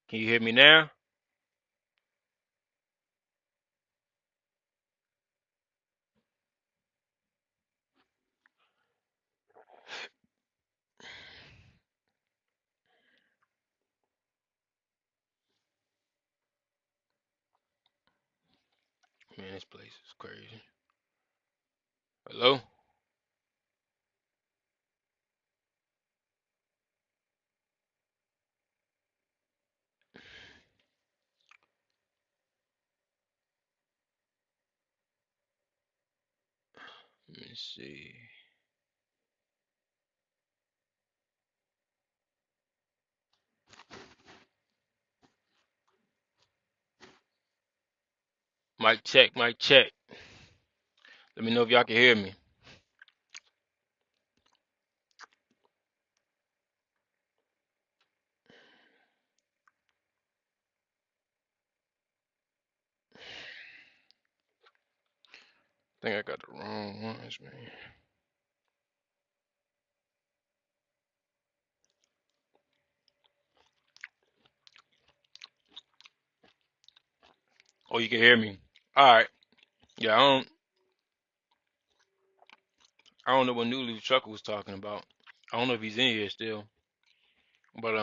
Can you hear me now? Man, this place is crazy. Hello? Let me see. Mic check, mic check. Let me know if y'all can hear me. think I got the wrong ones, man. Oh, you can hear me. All right. Yeah, I don't know what Newly Trucker was talking about. I don't know if he's in here still, but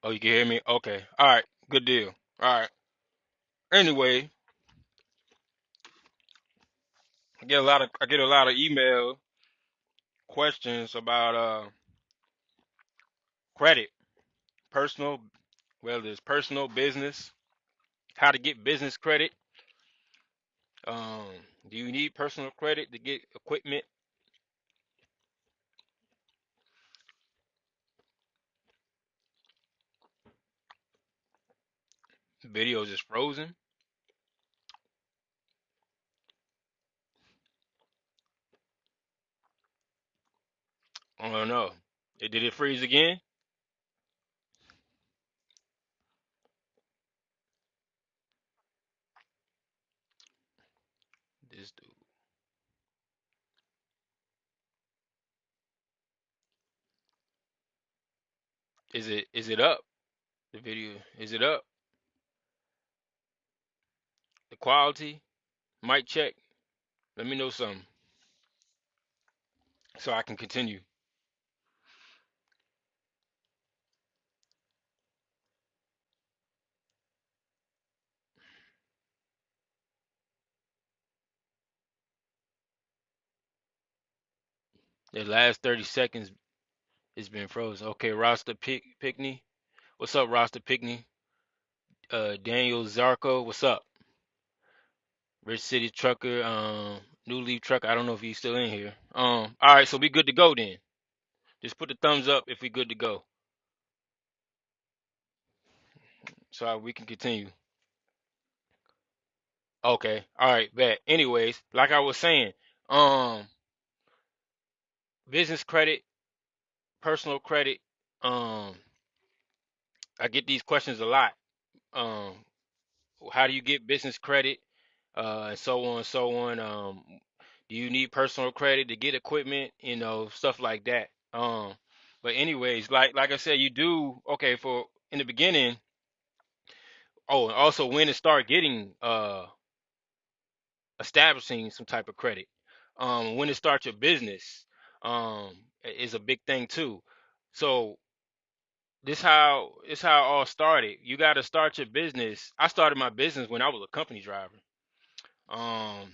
oh, you can hear me. Okay. All right. Good deal. All right. Anyway, I get a lot of email questions about credit, personal, whether it's personal, business, how to get business credit. Um, do you need personal credit to get equipment? Videos is frozen. I don't know. Did it freeze again? This dude. Is it up? The video is it up? The quality? Mic check. Let me know something so I can continue. The last 30 seconds it's been frozen. Okay, Rasta Pickney. What's up, Rasta Pickney? Daniel Zarko, what's up? Rich City Trucker, New Leaf Trucker. I don't know if he's still in here. All right, so we good to go then. Just put the thumbs up if we good to go, so we can continue. Okay, all right, bet. Anyways, like I was saying, um, business credit, personal credit. Um, I get these questions a lot. Um, how do you get business credit? And so on and so on. Do you need personal credit to get equipment? Stuff like that. But anyways, like I said, you do okay for in the beginning. Oh, and also when to start getting establishing some type of credit. When to start your business is a big thing too. So this how it all started. You got to start your business. I started my business when I was a company driver. Um,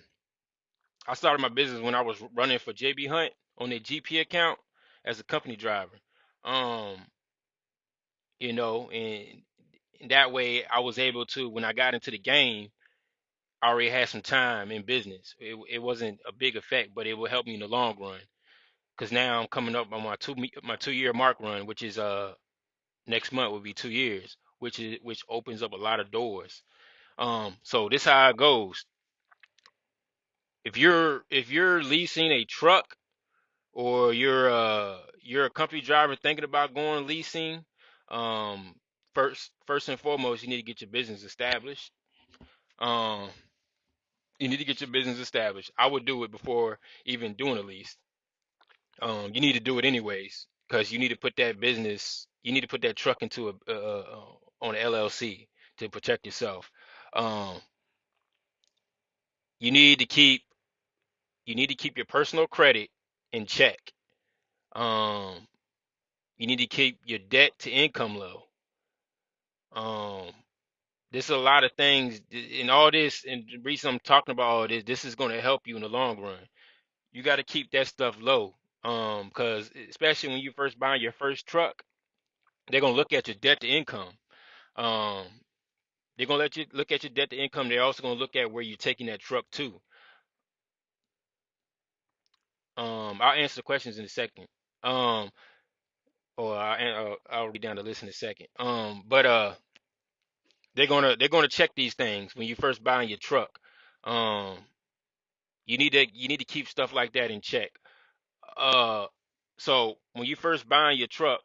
I started my business when I was running for JB Hunt on their GP account as a company driver. Um, and that way I was able to, when I got into the game, I already had some time in business. It wasn't a big effect, but it will help me in the long run. Because now I'm coming up on my 2 year mark run, which is next month will be 2 years, which opens up a lot of doors. So this how it goes. If you're leasing a truck, or you're a company driver thinking about going leasing, um, first and foremost, you need to get your business established. Um, you need to get your business established. I would do it before even doing a lease. You need to do it anyways because you need to put that business, you need to put that truck into on an LLC to protect yourself. Um, you need to keep you need to keep your personal credit in check. Um, you need to keep your debt to income low. Um, there's a lot of things in all this, and the reason I'm talking about all this is going to help you in the long run. You got to keep that stuff low, because especially when you first buying your first truck, they're gonna look at your debt to income. Um, they're gonna let you look at your debt to income. They're also gonna look at where you're taking that truck to. I'll answer the questions in a second. Um, or I'll read down the list in a second. But they're gonna check these things when you first buying your truck. Um, you need to keep stuff like that in check. Uh, so when you first buying your truck,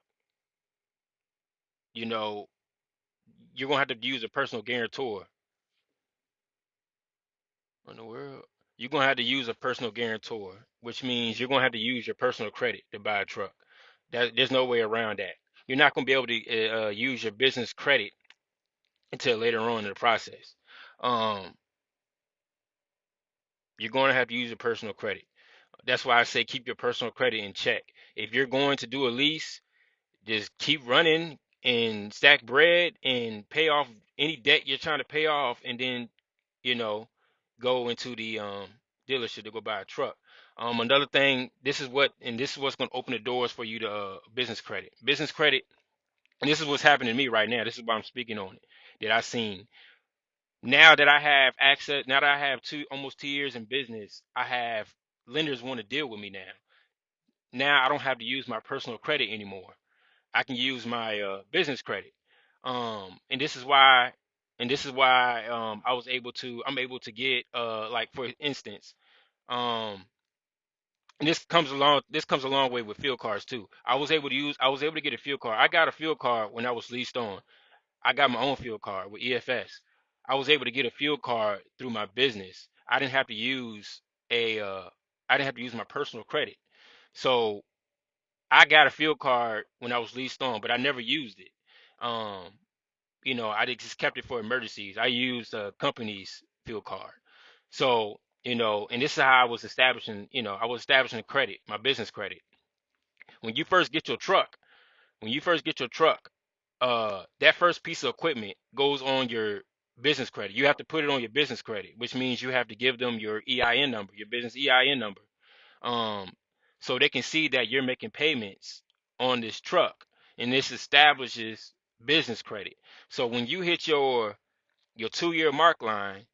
you know you're gonna have to use a personal guarantor. In the world, you're gonna have to use a personal guarantor, which means you're gonna have to use your personal credit to buy a truck. There's no way around that. You're not gonna be able to use your business credit until later on in the process. Um, you're going to have to use your personal credit. That's why I say keep your personal credit in check. If you're going to do a lease, just keep running and stack bread and pay off any debt you're trying to pay off, and then you know go into the dealership to go buy a truck. Another thing, this is what's going to open the doors for you to business credit. Business credit, and this is what's happening to me right now. This is why I'm speaking on it. That I seen now that I have access. Now that I have almost 2 years in business, I have lenders want to deal with me now. Now I don't have to use my personal credit anymore. I can use my business credit. And this is why I'm able to get like for instance, um and this comes a long way with field cards too. I was able to get a field card. I got a field card when I was leased on. I got my own field card with EFS. I was able to get a field card through my business. A I didn't have to use my personal credit. So I got a field card when I was leased on, but I never used it. Um, I just kept it for emergencies. I used a company's field card. So, and this is how I was establishing credit, my business credit. When you first get your truck, when you first get your truck, that first piece of equipment goes on your business credit. You have to put it on your business credit, which means you have to give them your EIN number, your business EIN number, um, so they can see that you're making payments on this truck, and this establishes business credit. So when you hit your 2 year mark line,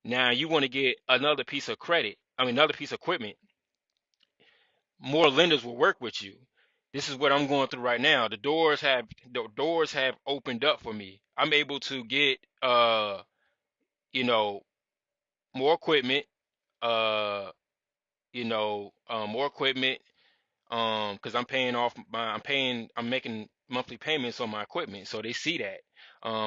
now you want to get another piece of credit. I mean, another piece of equipment. More lenders will work with you. This is what I'm going through right now. The doors have opened up for me. I'm able to get you know more equipment, uh more equipment, because I'm making monthly payments on my equipment, so they see that.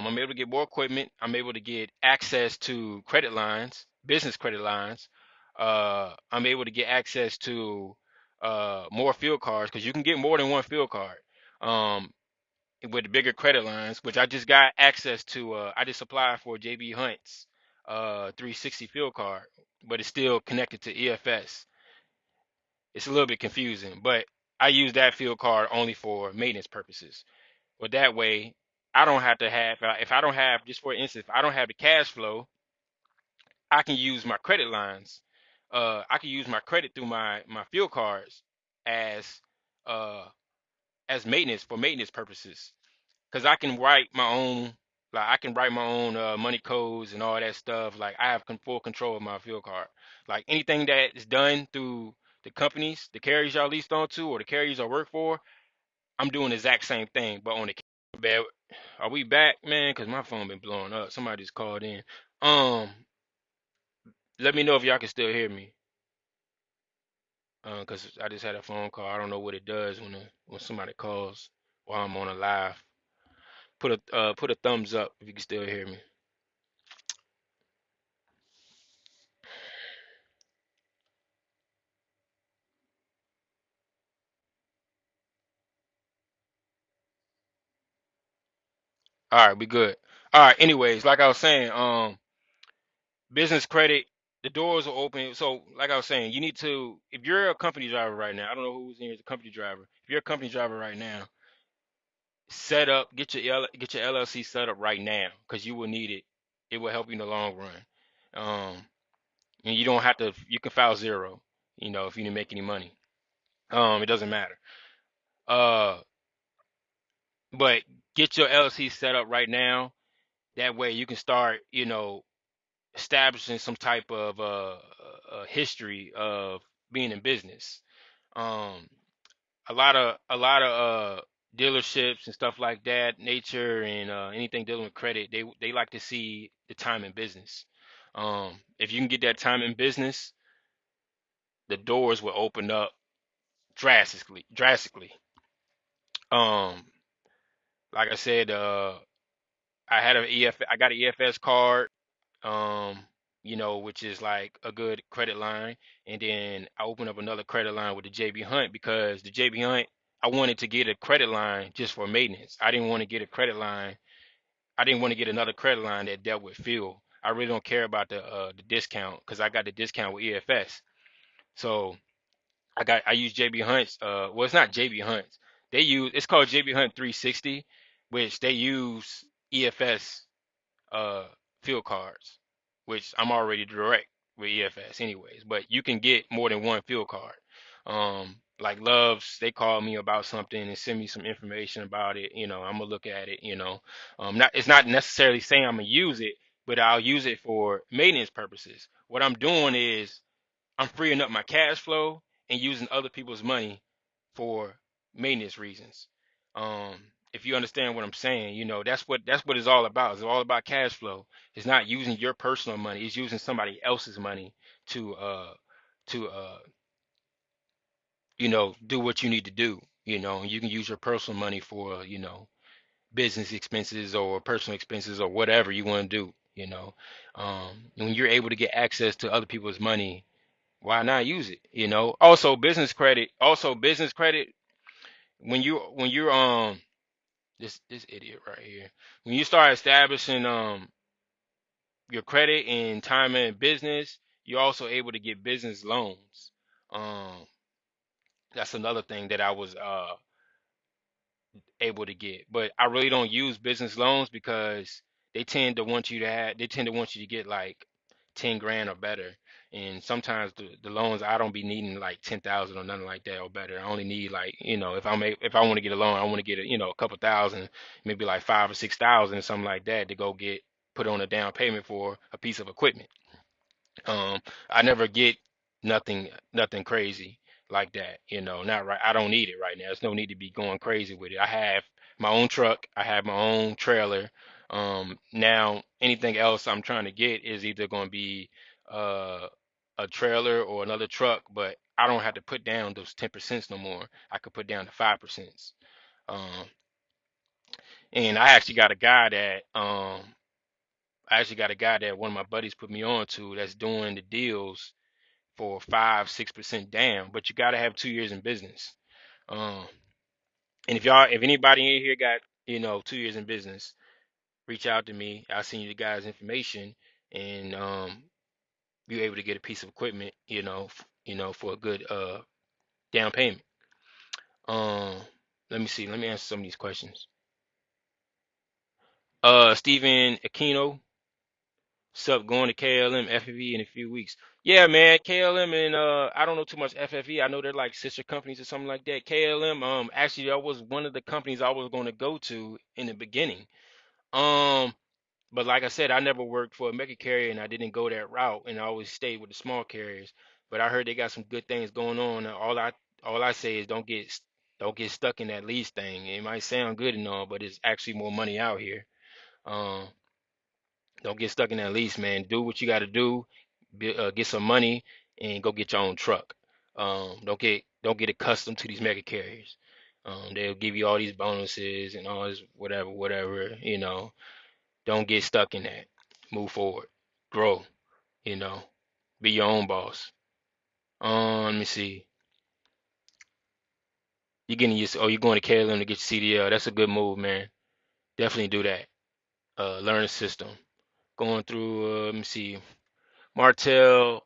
I'm able to get more equipment. I'm able to get access to credit lines, business credit lines. I'm able to get access to more field cards because you can get more than one field card. Um, with the bigger credit lines, which I just got access to. I just applied for JB Hunt's 360 field card, but it's still connected to EFS. It's a little bit confusing, but I use that field card only for maintenance purposes. But that way, I don't have to have, if I don't have, just for instance, if I don't have the cash flow, I can use my credit lines. I can use my credit through my field cards as uh as maintenance for maintenance purposes. Because I can write my own money codes and all that stuff. Like I have full control of my field card. Like anything that is done through the companies, the carriers y'all leased onto, or the carriers I work for, I'm doing the exact same thing, but on the bad. Are we back, man? Because my phone been blowing up. Somebody just called in. Um, Let me know if y'all can still hear me. Because I just had a phone call. I don't know what it does when somebody calls while I'm on a live. Put a thumbs up if you can still hear me. All right, we good. All right. Anyways, like I was saying, business credit, the doors are open. So, like I was saying, you need to, if you're a company driver right now, I don't know who's in here as a company driver. If you're a company driver right now, get your LLC set up right now because you will need it. It will help you in the long run. Um, and you don't have to. You can file zero. If you didn't make any money, it doesn't matter. Uh, but get your LLC set up right now. That way you can start, establishing some type of history of being in business. Um, a lot of dealerships and stuff like that, nature and anything dealing with credit, they like to see the time in business. If you can get that time in business, the doors will open up drastically, drastically. Um, like I said, I had I got an EFS card, um, which is like a good credit line. And then I opened up another credit line with the JB Hunt because the JB Hunt, I wanted to get a credit line just for maintenance. I didn't want to get a credit line. I didn't want to get another credit line that dealt with fuel. I really don't care about the discount because I got the discount with EFS. So I use JB Hunt's. Well, it's not JB Hunt's. It's called JB Hunt 360, which they use EFS uh field cards, which I'm already direct with EFS anyways. But you can get more than one field card. Like Loves, they call me about something and send me some information about it. I'm gonna look at it. Not it's not necessarily saying I'm gonna use it, but I'll use it for maintenance purposes. What I'm doing is I'm freeing up my cash flow and using other people's money for maintenance reasons. Um, if you understand what I'm saying, that's what it's all about. It's all about cash flow. It's not using your personal money. It's using somebody else's money to to do what you need to do. You can use your personal money for business expenses or personal expenses or whatever you want to do. When you're able to get access to other people's money, why not use it? Also business credit when you're this idiot right here. When you start establishing your credit and time in business, you're also able to get business loans. Um that's another thing that I was able to get. But I really don't use business loans because they tend to want you to get like 10 grand or better. And sometimes the loans I don't be needing like 10,000 or nothing like that or better. I only need like, if I want to get a loan, I want to get a couple thousand, maybe like 5 or 6 thousand, something like that to go get put on a down payment for a piece of equipment. I never get nothing crazy like that, not right. I don't need it right now. There's no need to be going crazy with it. I have my own truck, I have my own trailer. Now anything else I'm trying to get is either going to be uh a trailer or another truck, but I don't have to put down those 10% no more. I could put down the 5%. Um, and I actually got a guy that one of my buddies put me on to that's doing the deals for 5, 6% down, but you got to have 2 years in business. Um, and if anybody in here got 2 years in business, reach out to me. I'll send you the guy's information, and you're able to get a piece of equipment, for a good down payment. Um, let me see. Let me answer some of these questions. Stephen Aquino, sup, going to KLM FFE in a few weeks. Yeah, man, KLM and I don't know too much FFE. I know they're like sister companies or something like that. KLM, actually that was one of the companies I was going to go to in the beginning. Um, but like I said, I never worked for a mega carrier and I didn't go that route, and I always stayed with the small carriers. But I heard they got some good things going on. And all I say is don't get stuck in that lease thing. It might sound good and all, but it's actually more money out here. Um, don't get stuck in that lease, man. Do what you got to do. Get some money and go get your own truck. Don't get accustomed to these mega carriers. They'll give you all these bonuses and all this whatever, whatever. Don't get stuck in that. Move forward, grow. You know, be your own boss. Let me see. You're going to KLM to get your CDL. That's a good move, man. Definitely do that. Learn the system. Going through. Let me see. Martell,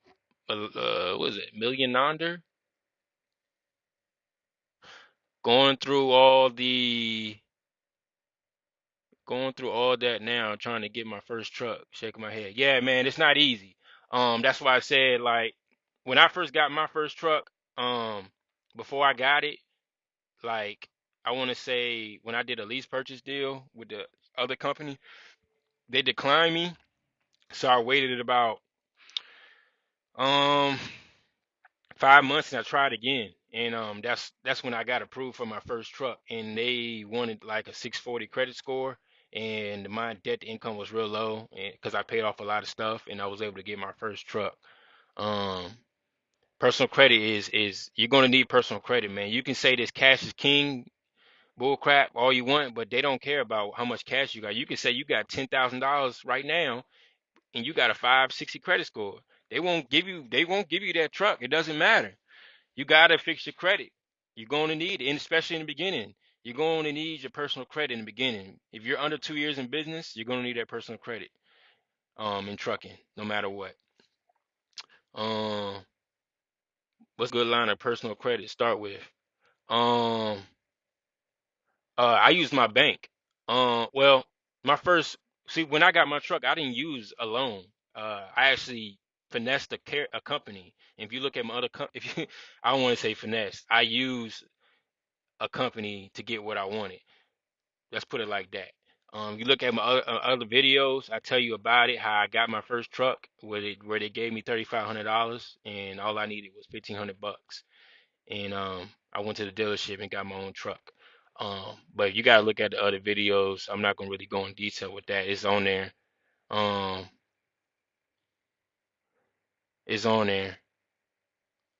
what is it? Million Yonder. Going through all the going through all that now, trying to get my first truck. Shaking my head. Yeah, man, it's not easy. That's why I said like when I first got my first truck, before I got it, like I want to say when I did a lease purchase deal with the other company, they declined me. So I waited about um 5 months and I tried again. And that's when I got approved for my first truck, and they wanted like a 640 credit score, and my debt to income was real low, and because I paid off a lot of stuff, and I was able to get my first truck. Um, Personal credit is you're gonna need personal credit, man. You can say this cash is king, bull crap all you want, but they don't care about how much cash you got. You can say you got $10,000 right now and you got a 560 credit score. They won't give you that truck. It doesn't matter. You gotta fix your credit. You're going to need it, and especially in the beginning. You're going to need your personal credit in the beginning. If you're under 2 years in business, you're going to need that personal credit in trucking, no matter what. Um, what's a good line of personal credit start with? Um, I used my bank. Well, my first see when I got my truck, I didn't use a loan. I actually finessed a company. If you look at my other if you, I don't want to say finesse. I used a company to get what I wanted. Let's put it like that. You look at my other videos, I tell you about it, how I got my first truck, where they gave me $3,500, and all I needed was 1,500 bucks, and I went to the dealership and got my own truck. But you gotta look at the other videos. I'm not gonna really go in detail with that. It's on there. Um, it's on there.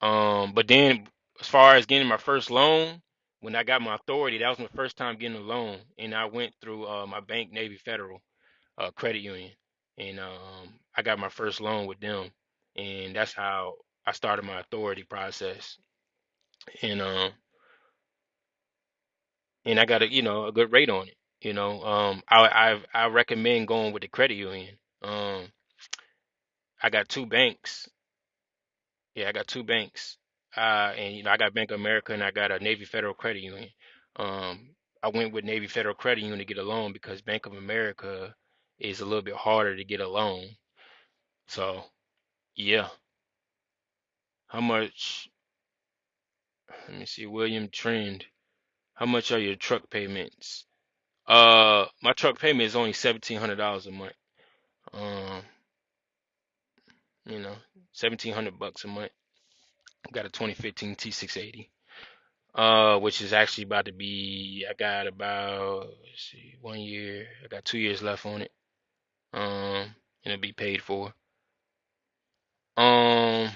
But then as far as getting my first loan, when I got my authority, that was my first time getting a loan, and I went through my bank, Navy Federal credit union, and I got my first loan with them, and that's how I started my authority process. And I got a good rate on it. I recommend going with the credit union. I got two banks. Yeah, I got two banks. And I got Bank of America and I got a Navy Federal Credit Union. I went with Navy Federal Credit Union to get a loan because Bank of America is a little bit harder to get a loan. So yeah, how much? Let me see, William Trend. How much are your truck payments? My truck payment is only $1,700 a month. Um, you know, 1,700 bucks a month. Got a 2015 T680. Which is actually about to be. I got about let's see, 1 year. I got 2 years left on it. And it'll be paid for. Um,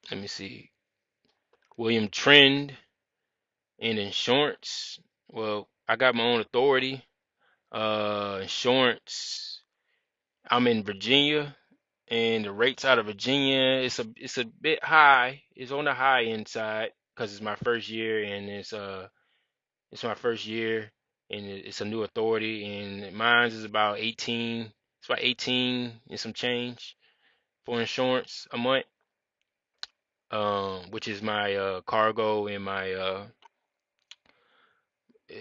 let me see. William Trend in insurance. Well, I got my own authority. Insurance. I'm in Virginia, and the rates out of Virginia, it's a bit high. It's on the high end side because it's my first year, and it's my first year, and it's a new authority, and mine's is about 18. It's about 18 and some change for insurance a month. Which is my cargo and my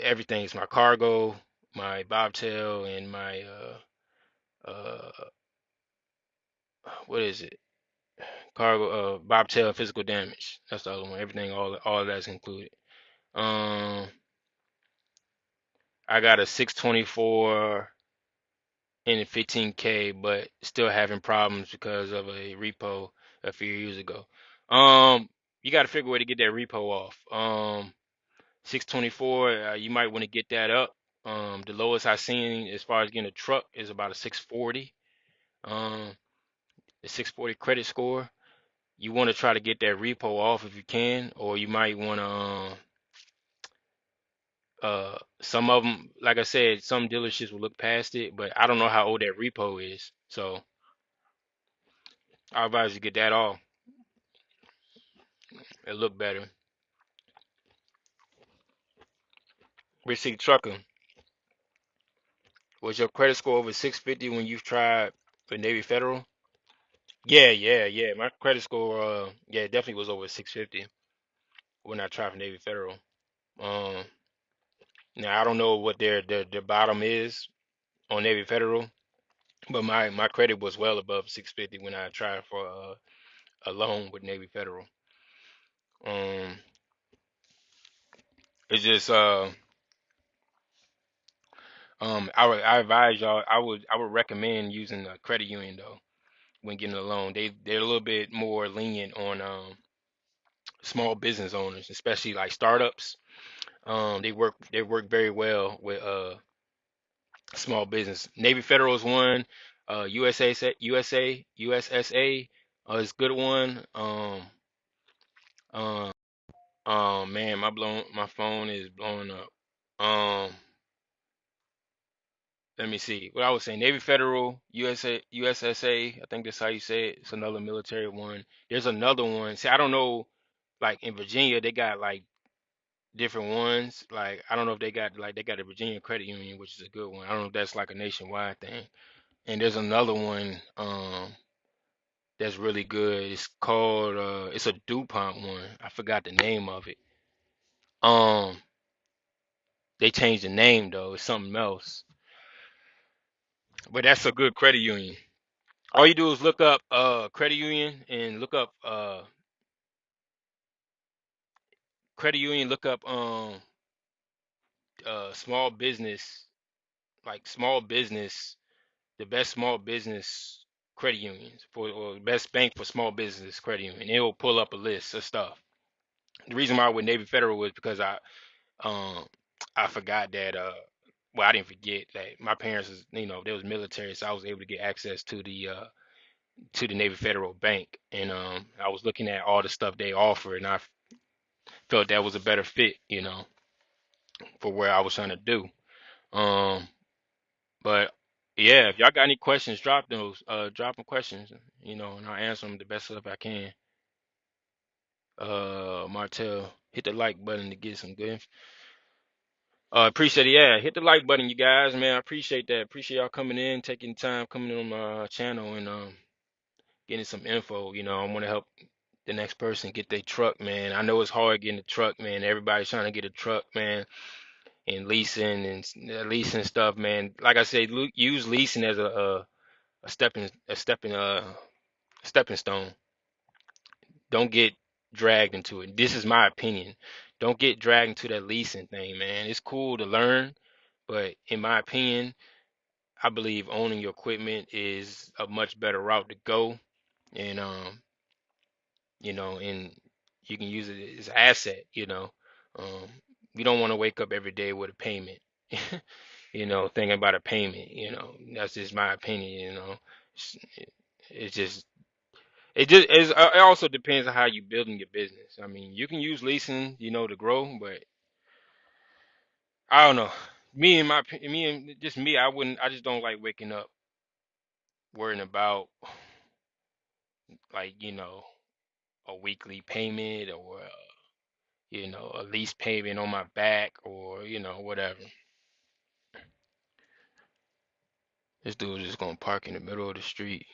everything's my cargo, my bobtail, and my what is it? Cargo, bobtail, and physical damage. That's the other one. Everything, all of that's included. Um, I got a 624 and a 15K, but still having problems because of a repo a few years ago. Um, you got to figure a way to get that repo off. 624, you might want to get that up. The lowest I've seen as far as getting a truck is about a 640. Um, the 640 credit score. You want to try to get that repo off if you can, or you might want to. Some of them, like I said, some dealerships will look past it, but I don't know how old that repo is. So I advise you get that off. It look better. Receipt trucker. Was your credit score over 650 when you've tried with Navy Federal? Yeah, yeah, yeah. My credit score, yeah, it definitely was over 650 when I tried for Navy Federal. Um, Now I don't know what their bottom is on Navy Federal, but my credit was well above 650 when I tried for a loan with Navy Federal. Um, it's just I advise y'all. I would recommend using a credit union though when getting a loan. They're a little bit more lenient on small business owners, especially like startups. They work very well with small business. Navy Federal is one. USSA is a good one. Um, man, my phone is blowing up. Um, let me see. What I was saying, Navy Federal, USA, USSA. I think that's how you say it. It's another military one. There's another one. See, I don't know. Like in Virginia, they got like different ones. Like I don't know if they got like they got a Virginia Credit Union, which is a good one. I don't know if that's like a nationwide thing. And there's another one that's really good. It's called it's a DuPont one. I forgot the name of it. Um they changed the name though. It's something else. But that's a good credit union. All you do is look up credit union and look up credit union, look up small business, like small business, the best small business credit unions for or best bank for small business credit union. It will pull up a list of stuff. The reason why with Navy Federal was because um I forgot that well I didn't forget that my parents was they was military, so I was able to get access to the Navy Federal Bank, and I was looking at all the stuff they offer, and I felt that was a better fit, for where I was trying to do. Um, but yeah, if y'all got any questions, drop them questions, and I'll answer them the best of I can. Martell, hit the like button to get some good. Appreciate it. Yeah, hit the like button, you guys, man. I appreciate that. Appreciate y'all coming in, taking time, coming in on my channel, and getting some info. I want to help the next person get their truck, man. I know it's hard getting a truck, man. Everybody's trying to get a truck, man, and leasing and leasing stuff, man. Like I said, use leasing as a stepping stone. Don't get dragged into it. This is my opinion. Don't get dragged into that leasing thing, man. It's cool to learn, but in my opinion, I believe owning your equipment is a much better route to go. And and you can use it as an asset. Um, you don't want to wake up every day with a payment, thinking about a payment, that's just my opinion. It's, it's just, it also depends on how you building your business. I mean, you can use leasing, to grow, but I don't know. Me and just me, I just don't like waking up worrying about like, a weekly payment or a lease payment on my back or whatever. This dude is just gonna park in the middle of the street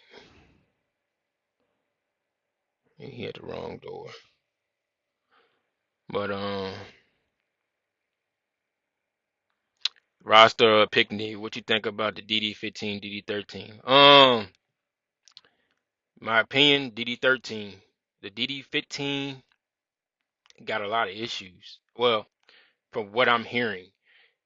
and he had the wrong door. But roster picnic, what you think about the DD15, DD13? My opinion, DD13, the DD15 got a lot of issues. Well, from what I'm hearing,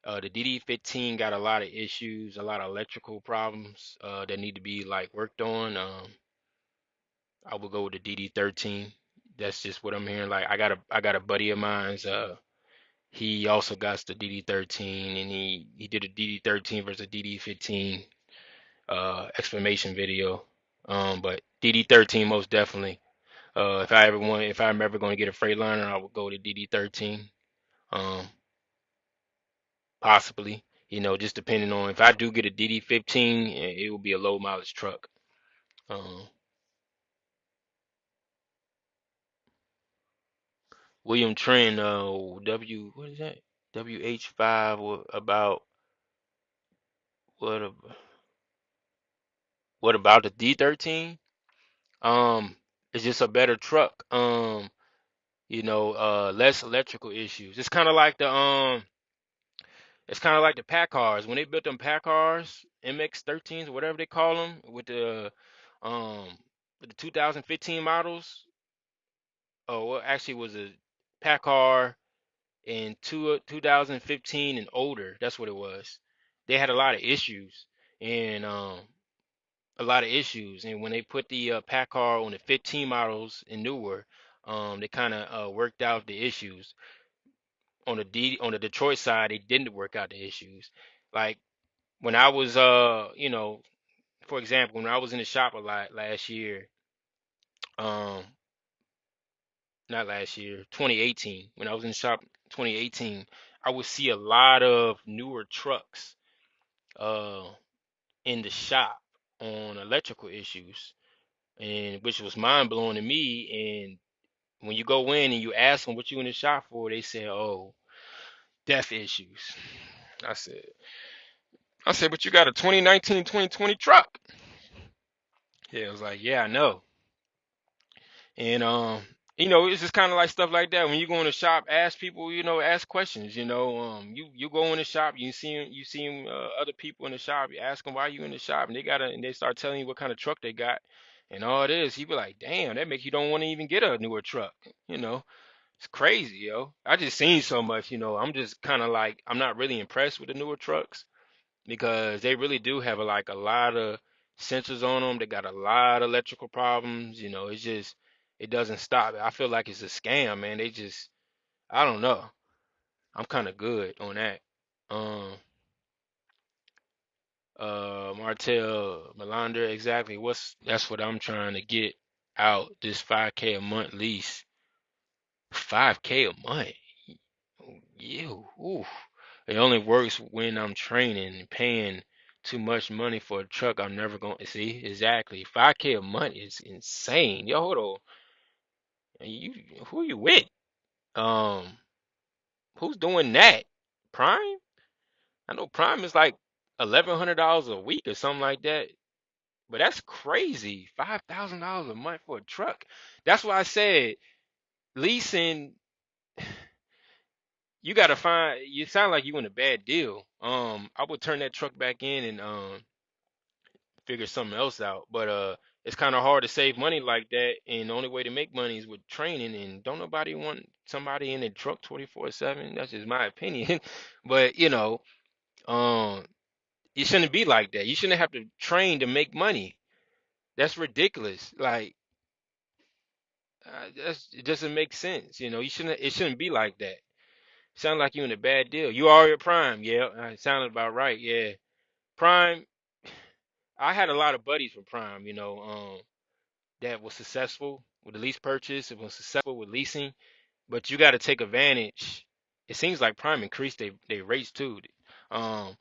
the DD15 got a lot of issues, a lot of electrical problems that need to be like worked on. I would go with the DD13. That's just what I'm hearing. Like I got a buddy of mine's. He also got the DD13, and he did a DD13 versus DD15 explanation video. But DD13 most definitely. If I'm ever going to get a Freightliner, I would go to DD13. Um, Possibly. Just depending on if I do get a DD15, it will be a low mileage truck. Um, William Trent, what is that? WH5 about what ab- what about the D13? Um, it's just a better truck. Less electrical issues. It's kind of like the pack cars. When they built them pack cars, MX13s, whatever they call them, um with the 2015 models. Oh, well, actually, it was a pack car in 2015 and older. That's what it was. They had a lot of issues, and and when they put the pack car on the 15 models and newer, they kind of worked out the issues. On the Detroit side, they didn't work out the issues. Like when I was for example, when I was in the shop a lot last year, um not last year, 2018. When I was in the shop 2018, I would see a lot of newer trucks uh in the shop on electrical issues, and which was mind blowing to me. And when you go in and you ask them what you in the shop for, they say, "Oh, death issues." I said, but you got a 2019, 2020 truck. Yeah, it was like, yeah, I know. And it's just kind of like stuff like that. When you go in the shop, ask people, ask questions. You go in the shop, you see other people in the shop. You ask them why you in the shop, and they start telling you what kind of truck they got, and all it is. You be like, damn, that make you don't want to even get a newer truck. You know, it's crazy, yo. I just seen so much. I'm just kind of like, I'm not really impressed with the newer trucks because they really do have like a lot of sensors on them. They got a lot of electrical problems. It's just it doesn't stop. I feel like it's a scam, man. They just I don't know. I'm kind of good on that. Um, Martel Melander, exactly. That's what I'm trying to get out this 5K a month lease. 5K a month. You, ooh. It only works when I'm training and paying too much money for a truck. I'm never going to see. Exactly. 5K a month is insane. Yo, hold on. You, who you with? Um, who's doing that? Prime? I know Prime is like $1,100 a week or something like that. But that's crazy. $5,000 a month for a truck. That's why I said leasing. You gotta find. You sound like you in a bad deal. I would turn that truck back in and figure something else out. But it's kind of hard to save money like that, and the only way to make money is with training. And don't nobody want somebody in the truck 24/7. That's just my opinion. But um, it shouldn't be like that. You shouldn't have to train to make money. That's ridiculous. Like it doesn't make sense. You shouldn't. It shouldn't be like that. Sound like you in a bad deal. You are at Prime. Yeah, it sounded about right. Yeah, Prime. I had a lot of buddies from Prime. That was successful with the lease purchase. It was successful with leasing, but you got to take advantage. It seems like Prime increased their rates too. Um,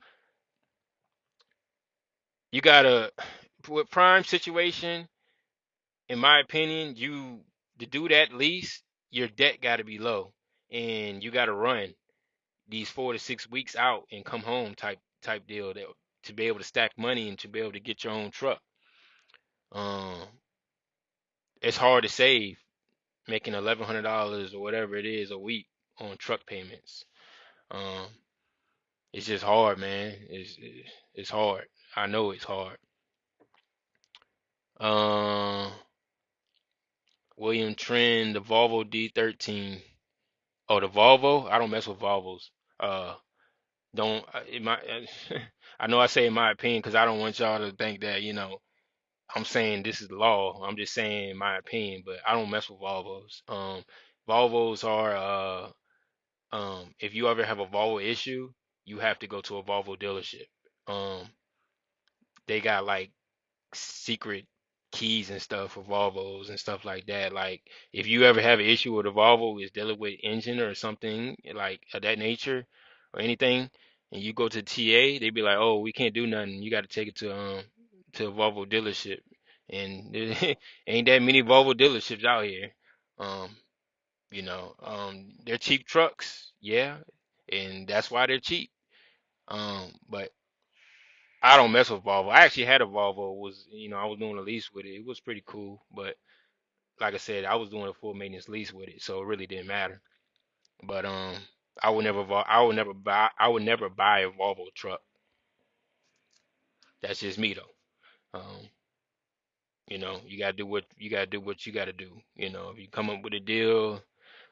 you gotta with Prime situation, in my opinion, you to do that lease, your debt got to be low, and you got to run these 4 to 6 weeks out and come home type deal to be able to stack money and to be able to get your own truck. Um, it's hard to save making $1,100 or whatever it is a week on truck payments. Um, it's just hard, man. It's hard. I know it's hard. Um, William Trend, the Volvo D13. Oh, the Volvo. I don't mess with Volvos. Uh, don't in my. I know I say in my opinion because I don't want y'all to think that I'm saying this is law. I'm just saying my opinion, but I don't mess with Volvos. Volvos are if you ever have a Volvo issue, you have to go to a Volvo dealership. Um, they got like secret keys and stuff for Volvos and stuff like that. Like if you ever have an issue with a Volvo is dealing with engine or something like of that nature or anything, and you go to TA, they be like, "Oh, we can't do nothing. You got to take it to a Volvo dealership." And there ain't that many Volvo dealerships out here. Um, they're cheap trucks, yeah, and that's why they're cheap. But I don't mess with Volvo. I actually had a Volvo. I was doing a lease with it. It was pretty cool, but like I said, I was doing a full maintenance lease with it, so it really didn't matter. But I would never buy a Volvo truck. That's just me though. You gotta do what you gotta do. If you come up with a deal,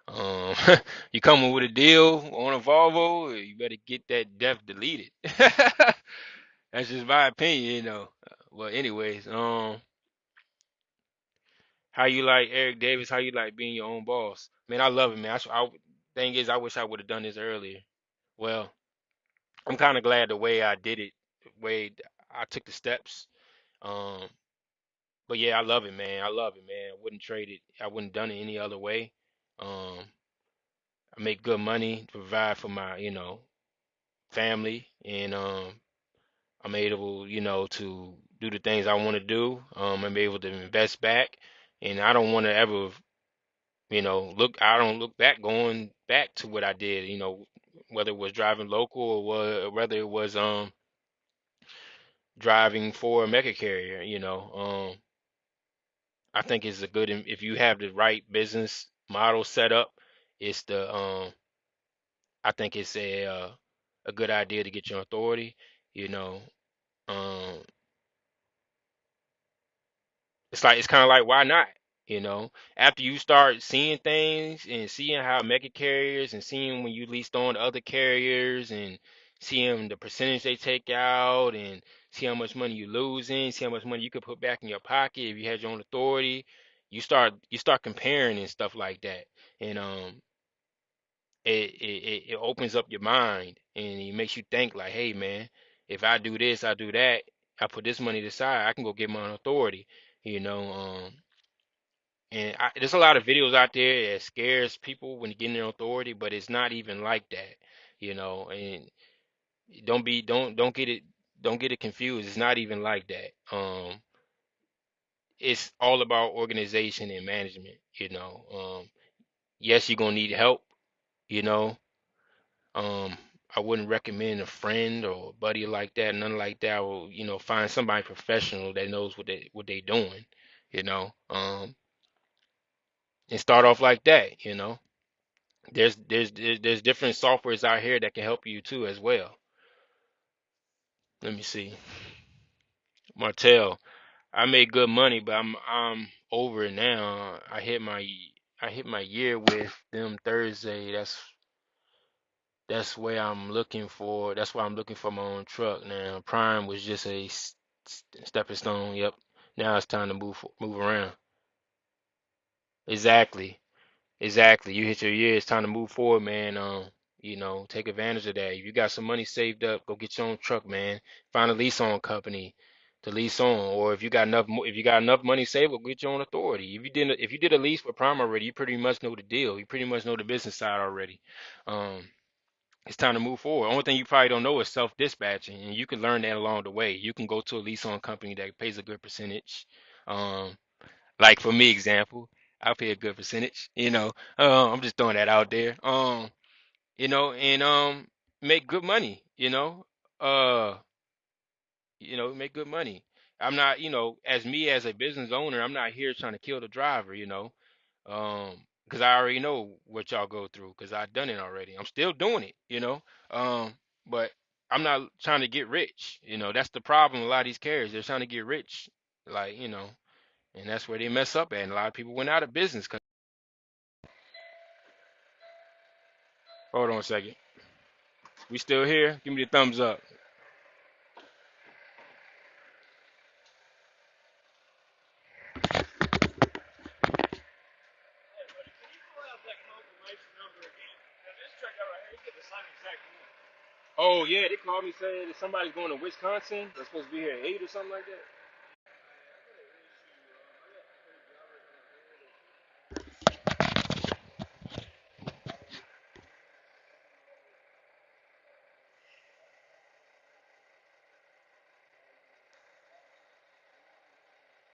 um, you come up with a deal on a Volvo, you better get that death deleted. That's just my opinion. Well, anyways, how you like Eric Davis? How you like being your own boss? Man, I love it, man. Thing is, I wish I would have done this earlier. Well, I'm kind of glad the way I did it, the way I took the steps. Um, but yeah, I love it, man. I love it, man. I wouldn't trade it. I wouldn't done it any other way. I make good money to provide for my, family, and I'm able, to do the things I want to do. I'm able to invest back, and I don't want to ever, I don't look back going back to what I did, whether it was driving local or whether it was driving for a mega carrier, I think it's a good if you have the right business model set up, it's the I think it's a good idea to get your authority, you know. Um it's kind of like, why not? After you start seeing things and seeing how mega carriers and seeing when you leased on to other carriers and seeing the percentage they take out and see how much money you losing, see how much money you could put back in your pocket if you had your own authority, you start comparing and stuff like that. And it opens up your mind and it makes you think like, hey man, if I do this, I do that, I put this money aside, I can go get my own authority, you know. And there's a lot of videos out there that scares people when you get in their authority, but it's not even like that, And don't get it confused. It's not even like that. It's all about organization and management, Yes, you're gonna need help, you know. Um, I wouldn't recommend a friend or a buddy like that, none like that. I will, find somebody professional that knows what they doing, you know. And start off like that, There's different softwares out here that can help you too as well. Let me see. Martell, I made good money, but I'm over it now. I hit my year with them Thursday. That's why I'm looking for my own truck now. Prime was just a stepping stone. Yep. Now it's time to move around. Exactly. Exactly. You hit your year. It's time to move forward, man. Take advantage of that. If you got some money saved up, go get your own truck, man. Find a lease on company to lease on, or if you got enough money saved, go get your own authority. If you did a lease for Prime already, you pretty much know the deal. You pretty much know the business side already. Um, it's time to move forward. Only thing you probably don't know is self-dispatching, and you can learn that along the way. You can go to a lease on company that pays a good percentage. Um, like for me, example, I pay a good percentage. I'm just throwing that out there. And make good money. Uh, make good money. I'm not, as me as a business owner, I'm not here trying to kill the driver. Because I already know what y'all go through, because I've done it already. I'm still doing it. Um, but I'm not trying to get rich. That's the problem. A lot of these carriers, they're trying to get rich, like, and that's where they mess up at. And a lot of people went out of business. Hold on a second. We still here? Give me the thumbs up. Oh yeah, they called me saying that somebody's going to Wisconsin. They're supposed to be here at 8 or something like that.